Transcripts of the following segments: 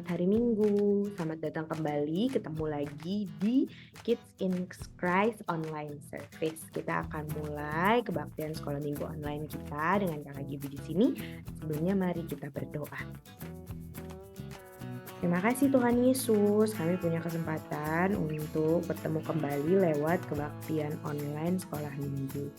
selamat hari Minggu. Selamat datang kembali, ketemu lagi di Kids in Christ Online Service. Kita akan mulai kebaktian sekolah minggu online kita dengan Kakak Gibi di sini. Sebelumnya mari kita berdoa. Terima kasih Tuhan Yesus, kami punya kesempatan untuk bertemu kembali lewat kebaktian online sekolah minggu.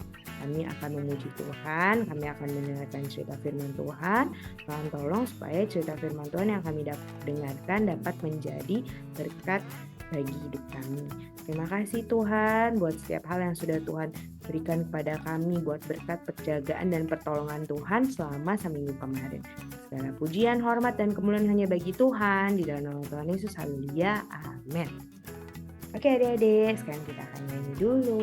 Kami akan memuji Tuhan, kami akan mendengarkan cerita firman Tuhan. Tuhan tolong supaya cerita firman Tuhan yang kami dengarkan dapat menjadi berkat bagi hidup kami. Terima kasih Tuhan buat setiap hal yang sudah Tuhan berikan kepada kami, buat berkat penjagaan dan pertolongan Tuhan selama seminggu kemarin. Segala pujian, hormat, dan kemuliaan hanya bagi Tuhan. Di dalam nama Tuhan Yesus, haleluya, amin. Oke adik-adik, sekarang kita akan nyanyi dulu.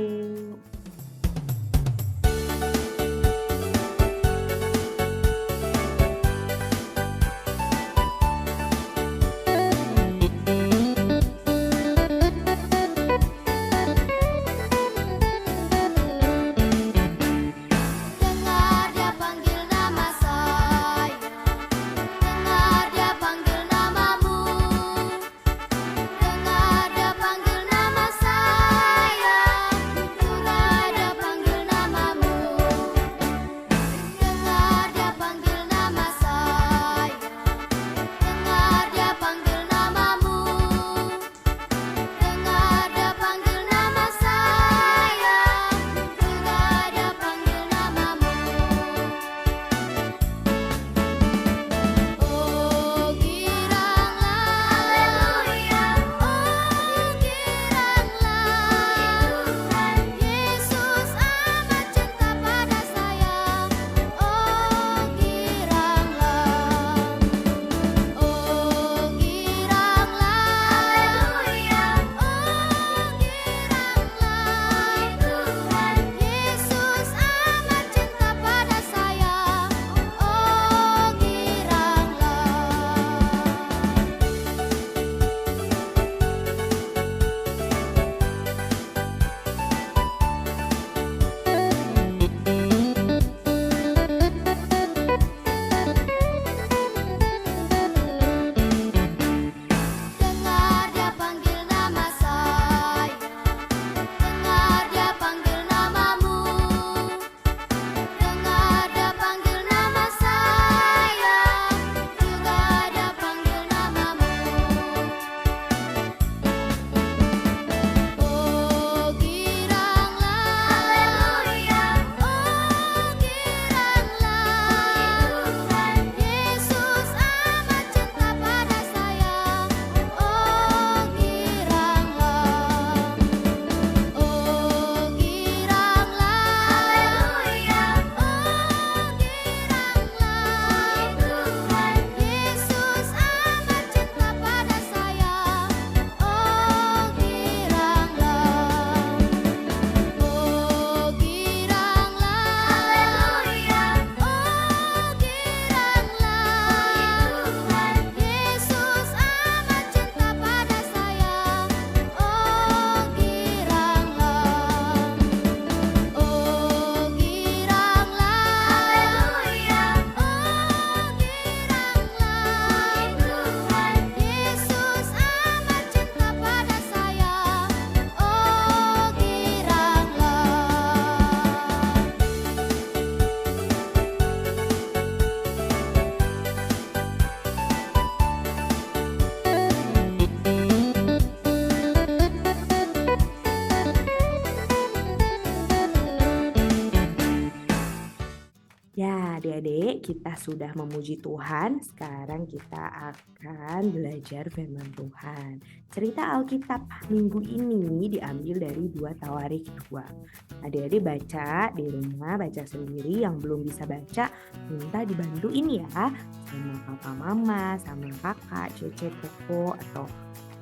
Ya, adik-adik, kita sudah memuji Tuhan. Sekarang kita akan belajar firman Tuhan. Cerita Alkitab minggu ini diambil dari 2 Tawarikh 2. Adik-adik baca di rumah, baca sendiri. Yang belum bisa baca, minta dibantuin ya. Sama papa mama, sama kakak, cece, koko, atau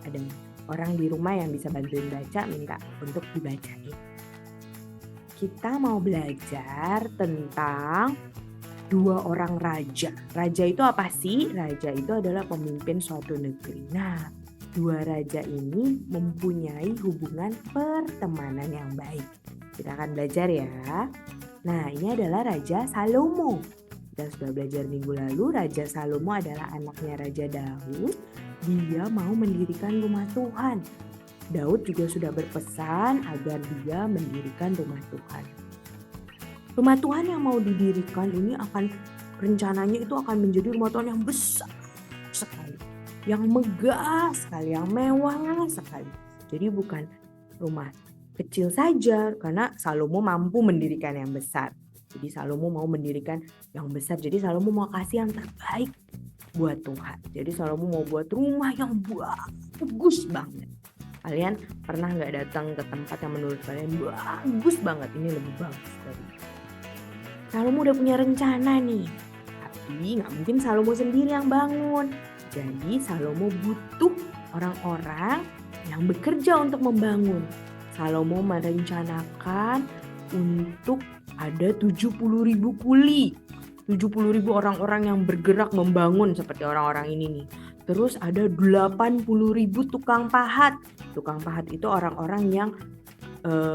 ada orang di rumah yang bisa bantuin baca, minta untuk dibacain. Kita mau belajar tentang 2 orang raja. Raja itu apa sih? Raja itu adalah pemimpin suatu negeri. Nah, 2 raja ini mempunyai hubungan pertemanan yang baik. Kita akan belajar ya. Nah, ini adalah Raja Salomo. Kita sudah belajar minggu lalu, Raja Salomo adalah anaknya Raja Daud. dia mau mendirikan rumah Tuhan. Daud juga sudah berpesan agar dia mendirikan rumah Tuhan. Rumah Tuhan yang mau didirikan ini rencananya itu akan menjadi rumah Tuhan yang besar sekali, yang megah sekali, yang mewah sekali. Jadi bukan rumah kecil saja, karena Salomo mampu mendirikan yang besar. Jadi Salomo mau mendirikan yang besar. Jadi Salomo mau kasih yang terbaik buat Tuhan. Jadi Salomo mau buat rumah yang bagus banget. Kalian pernah nggak datang ke tempat yang menurut kalian bagus banget? Ini lebih bagus dari itu. Salomo udah punya rencana nih. Tapi nggak mungkin Salomo sendiri yang bangun. Jadi Salomo butuh orang-orang yang bekerja untuk membangun. Salomo merencanakan untuk ada 70.000 kuli. 70.000 orang-orang yang bergerak membangun seperti orang-orang ini nih. Terus ada 80.000 tukang pahat. Tukang pahat itu orang-orang yang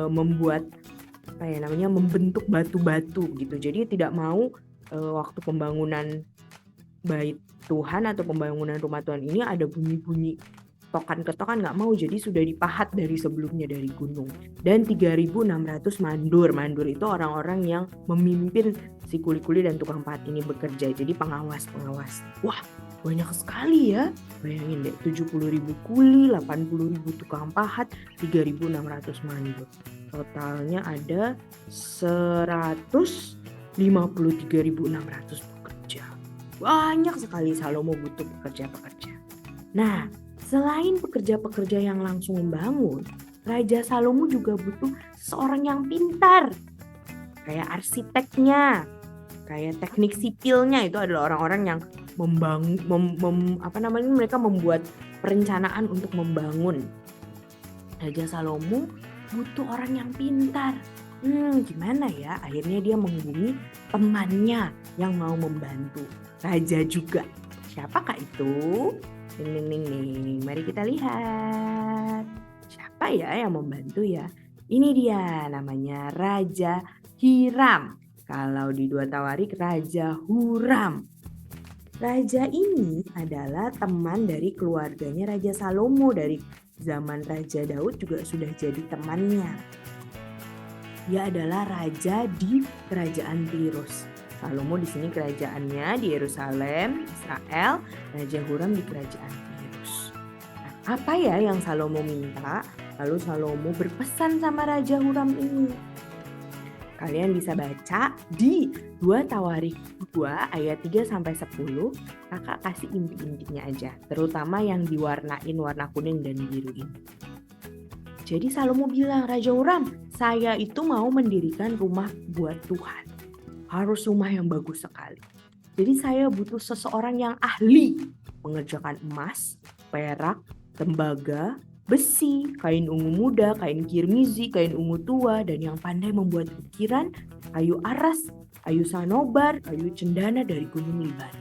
membuat membentuk batu-batu gitu. Jadi tidak mau waktu pembangunan bait Tuhan atau pembangunan rumah Tuhan ini ada bunyi-bunyi tokan-ketokan, nggak mau. Jadi sudah dipahat dari sebelumnya dari gunung. Dan 3.600 mandur. Mandur itu orang-orang yang memimpin si kuli-kuli dan tukang pahat ini bekerja. Jadi pengawas-pengawas. Wah, banyak sekali ya. Bayangin deh, 70.000 kuli, 80.000 tukang pahat, 3.600 mandur. Totalnya ada 153.600 pekerja. Banyak sekali Salomo butuh pekerja-pekerja. Nah, selain pekerja-pekerja yang langsung membangun, Raja Salomo juga butuh seorang yang pintar. Kayak arsiteknya, kayak teknik sipilnya, itu adalah orang-orang yang mereka membuat perencanaan untuk membangun. Raja Salomo butuh orang yang pintar. Gimana ya? Akhirnya dia menghubungi temannya yang mau membantu. Raja juga. Siapakah itu? Ning. Mari kita lihat. Siapa ya yang membantu ya? Ini dia, namanya Raja Hiram. Kalau di 2 Tawarik, Raja Huram. Raja ini adalah teman dari keluarganya Raja Salomo. Dari zaman Raja Daud juga sudah jadi temannya. Dia adalah raja di kerajaan Tirus. Salomo di sini kerajaannya di Yerusalem, Israel. Raja Huram di kerajaan Tirus. Nah, apa ya yang Salomo minta? Lalu Salomo berpesan sama Raja Huram ini. Kalian bisa baca di 2 Tawarik 2 ayat 3-10. Kakak kasih inti-intinya aja, terutama yang diwarnain warna kuning dan biru ini. Jadi Salomo bilang, Raja Huram, saya itu mau mendirikan rumah buat Tuhan. Harus rumah yang bagus sekali. Jadi saya butuh seseorang yang ahli mengerjakan emas, perak, tembaga, besi, kain ungu muda, kain kirmizi, kain ungu tua, dan yang pandai membuat ukiran, kayu aras, kayu sanobar, kayu cendana dari gunung Liban.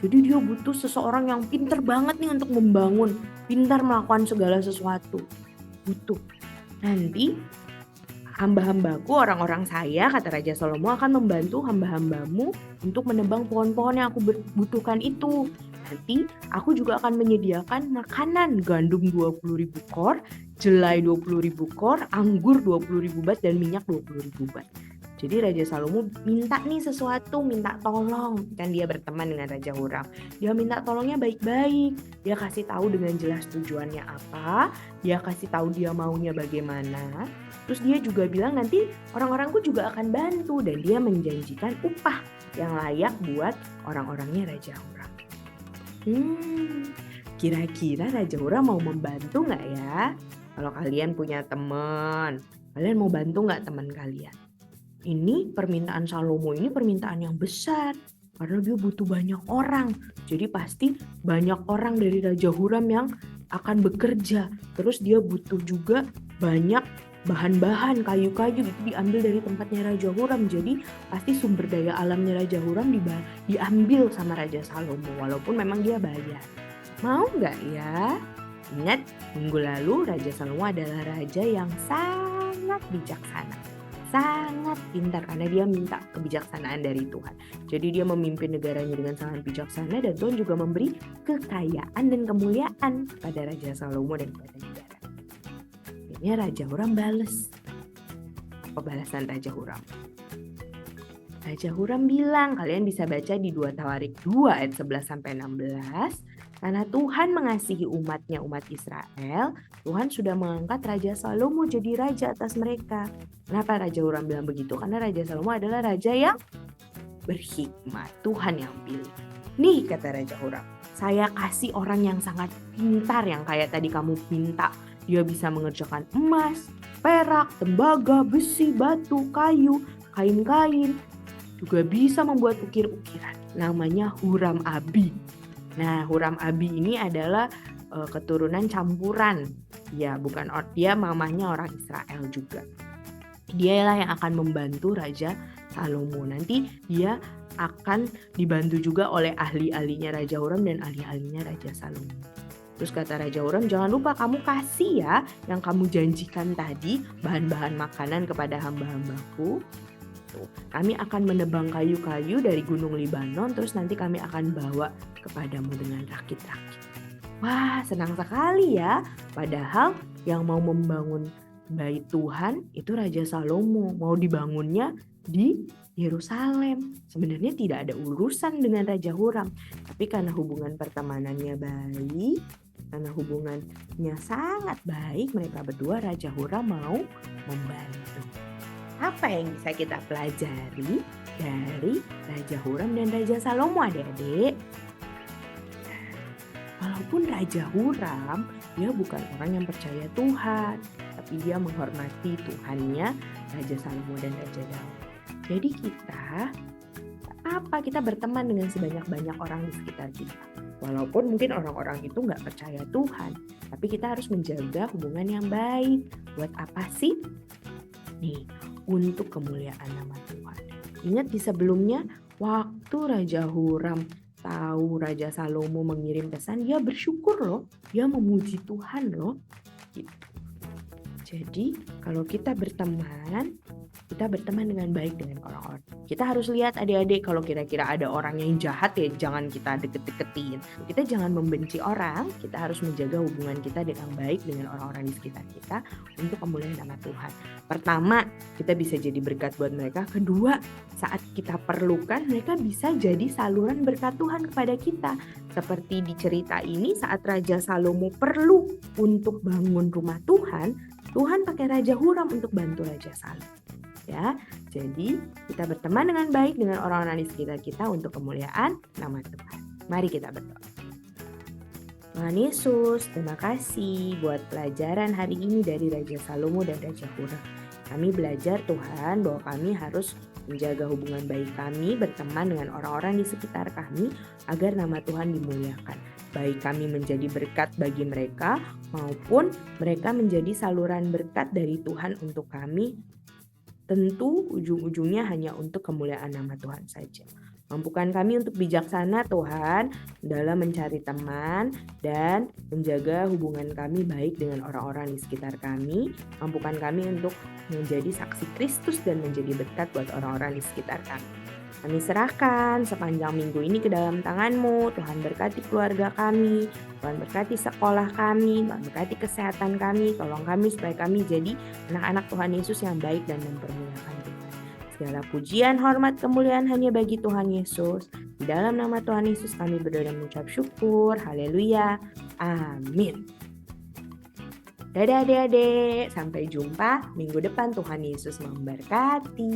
Jadi dia butuh seseorang yang pintar banget nih untuk membangun, pintar melakukan segala sesuatu. Butuh. Nanti hamba-hambaku, orang-orang saya, kata Raja Salomo, akan membantu hamba-hambamu untuk menebang pohon-pohon yang aku butuhkan itu. Nanti aku juga akan menyediakan makanan, gandum 20.000 kor, jelai 20.000 kor, anggur 20.000 bat, dan minyak 20.000 bat. Jadi Raja Salomo minta nih sesuatu, minta tolong. Kan dia berteman dengan Raja Huram. Dia minta tolongnya baik-baik. Dia kasih tahu dengan jelas tujuannya apa. Dia kasih tahu dia maunya bagaimana. Terus dia juga bilang nanti orang-orangku juga akan bantu. Dan dia menjanjikan upah yang layak buat orang-orangnya Raja Huram. Kira-kira Raja Huram mau membantu gak ya? Kalau kalian punya teman, kalian mau bantu gak teman kalian? Ini permintaan Salomo ini permintaan yang besar. Karena dia butuh banyak orang. Jadi pasti banyak orang dari Raja Huram yang akan bekerja. Terus dia butuh juga banyak bahan-bahan, kayu-kayu itu diambil dari tempatnya Raja Huram. Jadi pasti sumber daya alamnya Raja Huram diambil sama Raja Salomo. Walaupun memang dia bayar. Mau gak ya? Ingat, minggu lalu Raja Salomo adalah raja yang sangat bijaksana. sangat pintar karena dia minta kebijaksanaan dari Tuhan. Jadi dia memimpin negaranya dengan sangat bijaksana dan Tuhan juga memberi kekayaan dan kemuliaan pada Raja Salomo dan pada negara. Akhirnya Raja Huram balas. Apa balasan Raja Huram? Raja Huram bilang, kalian bisa baca di 2 Tawarik 2 ayat 11-16. Karena Tuhan mengasihi umatnya, umat Israel, Tuhan sudah mengangkat Raja Salomo jadi raja atas mereka. Kenapa Raja Huram bilang begitu? Karena Raja Salomo adalah raja yang berhikmat. Tuhan yang pilih. Nih kata Raja Huram, saya kasih orang yang sangat pintar yang kayak tadi kamu minta. Dia bisa mengerjakan emas, perak, tembaga, besi, batu, kayu, kain-kain. Juga bisa membuat ukir-ukiran. Namanya Huram Abi. Nah, Huram Abi ini adalah keturunan campuran. Ya, dia mamanya orang Israel juga. Dialah yang akan membantu Raja Salomo. Nanti dia akan dibantu juga oleh ahli-ahlinya Raja Huram dan ahli-ahlinya Raja Salomo. Terus kata Raja Huram, jangan lupa kamu kasih ya yang kamu janjikan tadi, bahan-bahan makanan kepada hamba-hambaku. Kami akan menebang kayu-kayu dari gunung Libanon, terus nanti kami akan bawa kepadamu dengan rakit-rakit. Wah, senang sekali ya. Padahal yang mau membangun bait Tuhan itu Raja Salomo. Mau dibangunnya di Yerusalem. Sebenarnya tidak ada urusan dengan Raja Huram. Tapi karena hubungan pertemanannya baik, karena hubungannya sangat baik, mereka berdua, Raja Huram mau membantu. Apa yang bisa kita pelajari dari Raja Huram dan Raja Salomo, adik-adik? Walaupun Raja Huram, dia bukan orang yang percaya Tuhan, tapi dia menghormati Tuhannya, Raja Salomo dan Raja Daud. Jadi kita berteman dengan sebanyak-banyak orang di sekitar kita. Walaupun mungkin orang-orang itu nggak percaya Tuhan, tapi kita harus menjaga hubungan yang baik. Buat apa sih? Nih, untuk kemuliaan nama Tuhan. Ingat di sebelumnya, waktu Raja Huram tahu Raja Salomo mengirim pesan, dia bersyukur loh, dia memuji Tuhan loh. Gitu. Jadi kalau kita berteman dengan baik dengan orang-orang. Kita harus lihat adik-adik, kalau kira-kira ada orang yang jahat ya jangan kita deket-deketin. Kita jangan membenci orang, kita harus menjaga hubungan kita dengan baik dengan orang-orang di sekitar kita untuk kemuliaan nama Tuhan. Pertama, kita bisa jadi berkat buat mereka. Kedua, saat kita perlukan, mereka bisa jadi saluran berkat Tuhan kepada kita. Seperti di cerita ini, saat Raja Salomo perlu untuk bangun rumah Tuhan, Tuhan pakai Raja Huram untuk bantu Raja Salomo. Ya, jadi kita berteman dengan baik dengan orang-orang di sekitar kita untuk kemuliaan nama Tuhan. Mari kita berdoa. Tuhan Yesus, terima kasih buat pelajaran hari ini dari Raja Salomo dan Raja Huram. Kami belajar Tuhan bahwa kami harus menjaga hubungan baik kami, berteman dengan orang-orang di sekitar kami agar nama Tuhan dimuliakan. Baik kami menjadi berkat bagi mereka maupun mereka menjadi saluran berkat dari Tuhan untuk kami. Tentu ujung-ujungnya hanya untuk kemuliaan nama Tuhan saja. Mampukan kami untuk bijaksana Tuhan dalam mencari teman dan menjaga hubungan kami baik dengan orang-orang di sekitar kami. Mampukan kami untuk menjadi saksi Kristus dan menjadi berkat buat orang-orang di sekitar kami. Kami serahkan sepanjang minggu ini ke dalam tangan-Mu. Tuhan berkati keluarga kami, Tuhan berkati sekolah kami, Tuhan berkati kesehatan kami. Tolong kami supaya kami jadi anak-anak Tuhan Yesus yang baik dan mempermuliakan Tuhan. Segala pujian, hormat, kemuliaan hanya bagi Tuhan Yesus. Di dalam nama Tuhan Yesus kami berdoa dan mengucap syukur. Haleluya. Amin. Dadah adik-adik, sampai jumpa minggu depan. Tuhan Yesus memberkati.